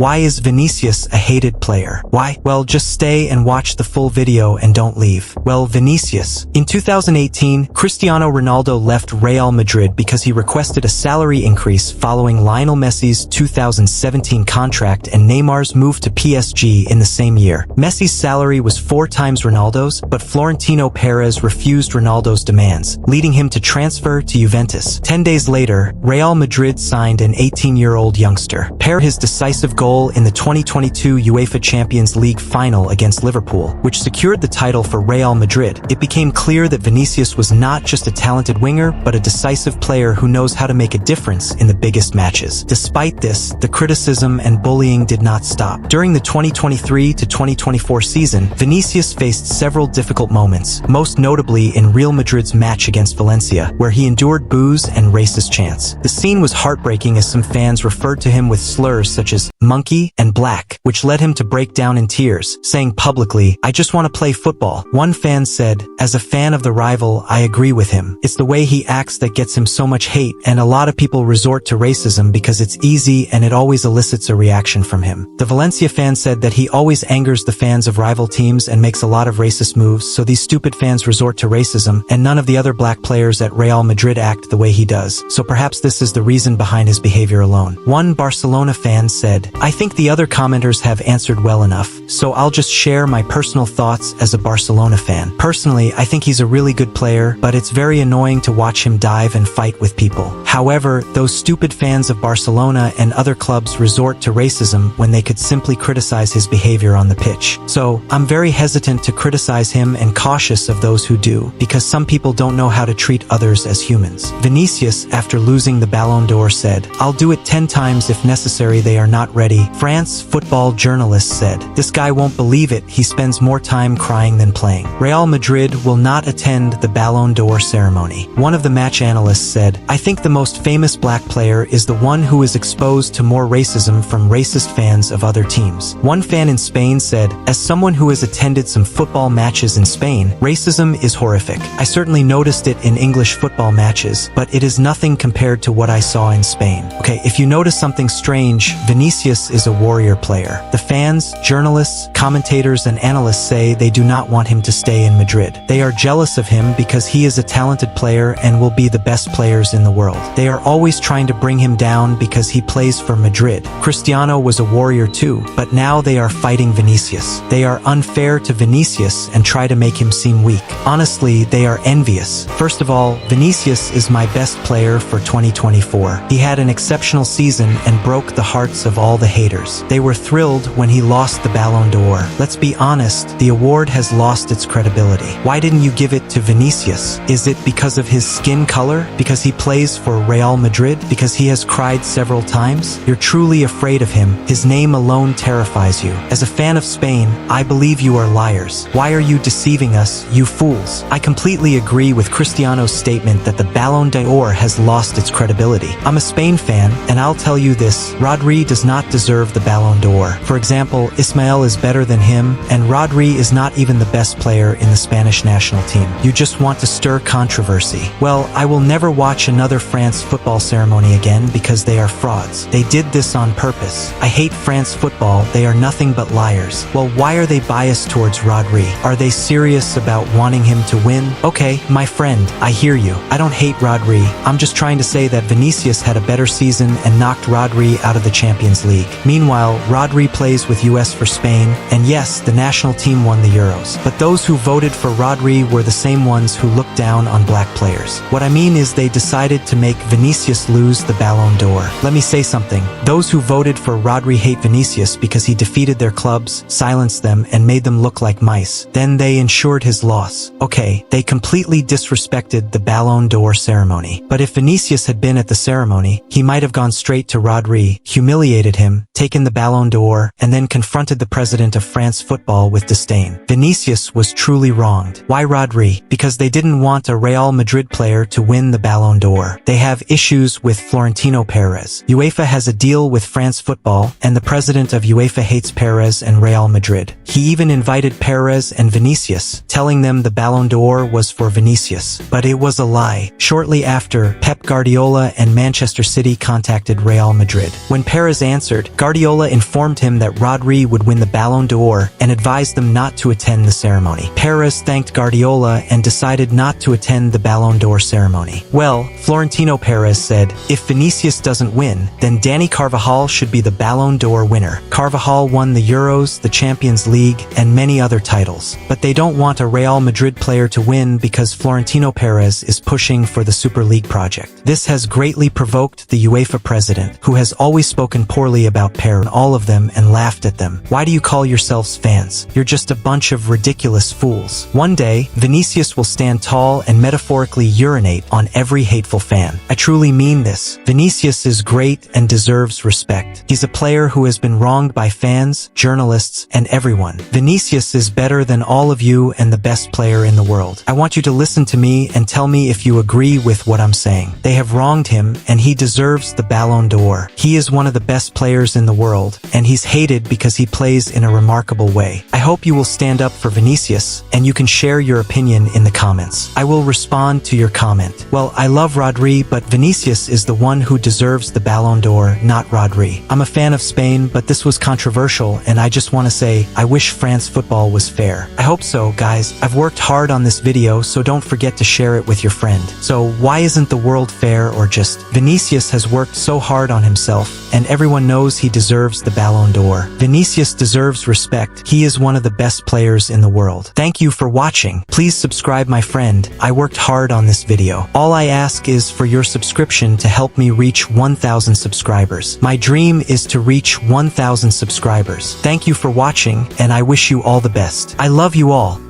Why is Vinicius a hated player? Why? Well, just stay and watch the full video and don't leave. Well, Vinicius. In 2018, Cristiano Ronaldo left Real Madrid because he requested a salary increase following Lionel Messi's 2017 contract and Neymar's move to PSG in the same year. Messi's salary was 4 times Ronaldo's, but Florentino Perez refused Ronaldo's demands, leading him to transfer to Juventus. 10 days later, Real Madrid signed an 18-year-old youngster. His decisive goal in the 2022 UEFA Champions League final against Liverpool, which secured the title for Real Madrid, it became clear that Vinicius was not just a talented winger, but a decisive player who knows how to make a difference in the biggest matches. Despite this, the criticism and bullying did not stop. During the 2023 to 2024 season, Vinicius faced several difficult moments, most notably in Real Madrid's match against Valencia, where he endured boos and racist chants. The scene was heartbreaking as some fans referred to him with slurs such as monkey and black, which led him to break down in tears, saying publicly, "I just want to play football." One fan said, "As a fan of the rival, I agree with him. It's the way he acts that gets him so much hate, and a lot of people resort to racism because it's easy and it always elicits a reaction from him." The Valencia fan said that he always angers the fans of rival teams and makes a lot of racist moves, so these stupid fans resort to racism, and none of the other black players at Real Madrid act the way he does, so perhaps this is the reason behind his behavior alone. One Barcelona fan said, "I think the other commenters have answered well enough, so I'll just share my personal thoughts as a Barcelona fan. Personally, I think he's a really good player, but it's very annoying to watch him dive and fight with people. However, those stupid fans of Barcelona and other clubs resort to racism when they could simply criticize his behavior on the pitch. So, I'm very hesitant to criticize him and cautious of those who do, because some people don't know how to treat others as humans." Vinicius, after losing the Ballon d'Or, said, "I'll do it 10 times if necessary. They are not ready." France football journalists said, "This guy won't believe it. He spends more time crying than playing." Real Madrid will not attend the Ballon d'Or ceremony. One of the match analysts said, "I think the most famous black player is the one who is exposed to more racism from racist fans of other teams." One fan in Spain said, "As someone who has attended some football matches in Spain, racism is horrific. I certainly noticed it in English football matches, but it is nothing compared to what I saw in Spain." Okay, if you notice something strange, Vinicius is a warrior player. The fans, journalists, commentators, and analysts say they do not want him to stay in Madrid. They are jealous of him because he is a talented player and will be the best players in the world. They are always trying to bring him down because he plays for Madrid. Cristiano was a warrior too, but now they are fighting Vinicius. They are unfair to Vinicius and try to make him seem weak. Honestly, they are envious. First of all, Vinicius is my best player for 2024. He had an exceptional season and broke the hearts of all the haters. They were thrilled when he lost the Ballon d'Or. Let's be honest, the award has lost its credibility. Why didn't you give it to Vinicius? Is it because of his skin color? Because he plays for Real Madrid? Because he has cried several times? You're truly afraid of him. His name alone terrifies you. As a fan of Spain, I believe you are liars. Why are you deceiving us, you fools? I completely agree with Cristiano's statement that the Ballon d'Or has lost its credibility. I'm a Spain fan, and I'll tell you this, Rodri does not deserve the Ballon d'Or. For example, Ismael is better than him, and Rodri is not even the best player in the Spanish national team. You just want to stir controversy. Well, I will never watch another France football ceremony again because they are frauds. They did this on purpose. I hate France football. They are nothing but liars. Well, why are they biased towards Rodri? Are they serious about wanting him to win? Okay, my friend, I hear you. I don't hate Rodri. I'm just trying to say that Vinicius had a better season and knocked Rodri out of the Champions League. Meanwhile, Rodri plays with US for Spain, and yes, the national team won the Euros. But those who voted for Rodri were the same ones who looked down on black players. What I mean is they decided to make Vinicius lose the Ballon d'Or. Let me say something. Those who voted for Rodri hate Vinicius because he defeated their clubs, silenced them, and made them look like mice. Then they ensured his loss. Okay, they completely disrespected the Ballon d'Or ceremony. But if Vinicius had been at the ceremony, he might have gone straight to Rodri, humiliated him, taken the Ballon d'Or, and then confronted the president of France football with disdain. Vinicius was truly wronged. Why Rodri? Because they didn't want a Real Madrid player to win the Ballon d'Or. They have issues with Florentino Perez. UEFA has a deal with France football, and the president of UEFA hates Perez and Real Madrid. He even invited Perez and Vinicius, telling them the Ballon d'Or was for Vinicius. But it was a lie. Shortly after, Pep Guardiola and Manchester City contacted Real Madrid. When Perez answered, Guardiola informed him that Rodri would win the Ballon d'Or and advised them not to attend the ceremony. Perez thanked Guardiola and decided not to attend the Ballon d'Or ceremony. Well, Florentino Perez said, if Vinicius doesn't win, then Dani Carvajal should be the Ballon d'Or winner. Carvajal won the Euros, the Champions League, and many other titles. But they don't want a Real Madrid player to win because Florentino Perez is pushing for the Super League project. This has greatly provoked the UEFA president, who has always spoken poorly about Perez, all of them, and laughed at them. Why do you call yourselves fans? You're just a bunch of ridiculous fools. One day, Vinicius will stand tall and metaphorically urinate on every hateful fan. I truly mean this. Vinicius is great and deserves respect. He's a player who has been wronged by fans, journalists, and everyone. Vinicius is better than all of you and the best player in the world. I want you to listen to me and tell me if you agree with what I'm saying. They have wronged him, and he deserves the Ballon d'Or. He is one of the best players in the world, and he's hated because he plays in a remarkable way. I hope you will stand up for Vinicius, and you can share your opinion in the comments. I will respond to your comment. Well, I love Rodri, but Vinicius is the one who deserves the Ballon d'Or, not Rodri. I'm a fan of Spain, but this was controversial, and I just want to say, I wish France football was fair. I hope so, guys. I've worked hard on this video, so don't forget to share it with your friend. So why isn't the world fair or just? Vinicius has worked so hard on himself, and everyone knows he deserves the Ballon d'Or. Vinicius deserves respect. He is one of the best players in the world. Thank you for watching. Please subscribe, my friend. I worked hard on this video. All I ask is for your subscription to help me reach 1,000 subscribers. My dream is to reach 1,000 subscribers. Thank you for watching, and I wish you all the best. I love you all.